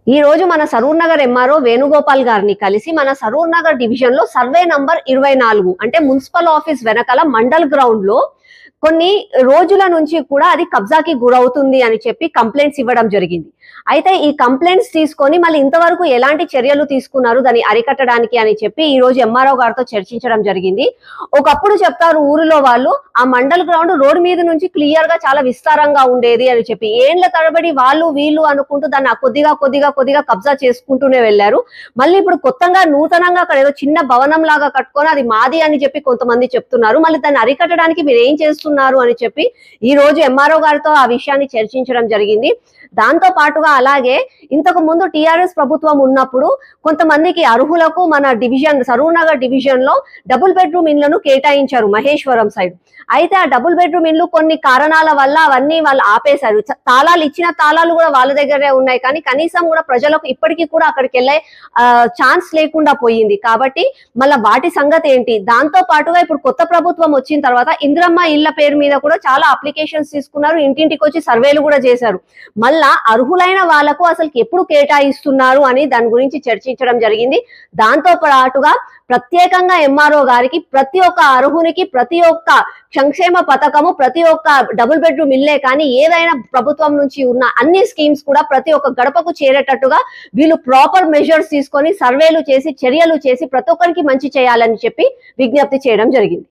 ఈ రోజు మన సరూర్ నగర్ ఎంఆర్ఓ వేణుగోపాల్ గారిని కలిసి మన సరూర్ నగర్ డివిజన్ లో సర్వే నంబర్ 24 అంటే మున్సిపల్ ఆఫీస్ వెనకాల మండల్ గ్రౌండ్ లో కొన్ని రోజుల నుంచి కూడా అది కబ్జాకి గురవుతుంది అని చెప్పి కంప్లైంట్స్ ఇవ్వడం జరిగింది. అయితే ఈ కంప్లైంట్స్ తీసుకొని మళ్ళీ ఇంతవరకు ఎలాంటి చర్యలు తీసుకున్నారు దాన్ని అరికట్టడానికి అని చెప్పి ఈ రోజు ఎంఆర్ఓ గారితో చర్చించడం జరిగింది. ఒకప్పుడు చెప్తారు ఊరిలో వాళ్ళు ఆ మండల్ గ్రౌండ్ రోడ్డు మీద నుంచి క్లియర్ గా చాలా విస్తారంగా ఉండేది అని చెప్పి ఏండ్ల తరబడి వాళ్ళు వీళ్ళు అనుకుంటూ దాన్ని కొద్దిగా కబ్జా చేసుకుంటూనే వెళ్లారు. మళ్ళీ ఇప్పుడు కొత్తగా నూతనంగా అక్కడ ఏదో చిన్న భవనం లాగా కట్టుకొని అది మాది అని చెప్పి కొంతమంది చెప్తున్నారు. మళ్ళీ దాన్ని అరికట్టడానికి మీరు ఏం చేస్తున్నారు అని చెప్పి ఈ రోజు ఎంఆర్ఓ గారితో ఆ విషయాన్ని చర్చించడం జరిగింది. దాంతో పాటుగా అలాగే ఇంతకు ముందు టిఆర్ఎస్ ప్రభుత్వం ఉన్నప్పుడు కొంతమందికి అర్హులకు మన డివిజన్ సరూర్ నగర్ డివిజన్ లో డబుల్ బెడ్రూమ్ ఇళ్లను కేటాయించారు మహేశ్వరం సైడ్. అయితే ఆ డబుల్ బెడ్రూమ్ ఇల్లు కొన్ని కారణాల వల్ల అవన్నీ వాళ్ళు ఆపేశారు. తాళాలు ఇచ్చిన తాళాలు కూడా వాళ్ళ దగ్గరే ఉన్నాయి, కానీ కనీసం కూడా ప్రజలకు ఇప్పటికీ కూడా అక్కడికి వెళ్ళే ఛాన్స్ లేకుండా పోయింది. కాబట్టి మళ్ళీ వాటి సంగతి ఏంటి? దాంతో పాటుగా ఇప్పుడు కొత్త ప్రభుత్వం వచ్చిన తర్వాత ఇందిరమ్మ ఇళ్ల పేరు మీద కూడా చాలా అప్లికేషన్స్ తీసుకున్నారు, ఇంటింటికి వచ్చి సర్వేలు కూడా చేశారు. మళ్ళా అర్హులైన వాళ్లకు అసలు ఎప్పుడు కేటాయిస్తున్నారు అని దాని గురించి చర్చించడం జరిగింది. దాంతో పాటుగా ప్రత్యేకంగా ఎంఆర్ఓ గారికి ప్రతి ఒక్క అర్హునికి ప్రతి ఒక్క సంక్షేమ పథకము ప్రతి ఒక్క డబుల్ బెడ్రూమ్ ఇల్లే కానీ ఏదైనా ప్రభుత్వం నుంచి ఉన్న అన్ని స్కీమ్స్ కూడా ప్రతి ఒక్క గడపకు చేరేటట్టుగా వీళ్ళు ప్రాపర్ మెజర్స్ తీసుకొని సర్వేలు చేసి చర్యలు చేసి ప్రతి ఒక్కరికి మంచి చేయాలని చెప్పి విజ్ఞప్తి చేయడం జరిగింది.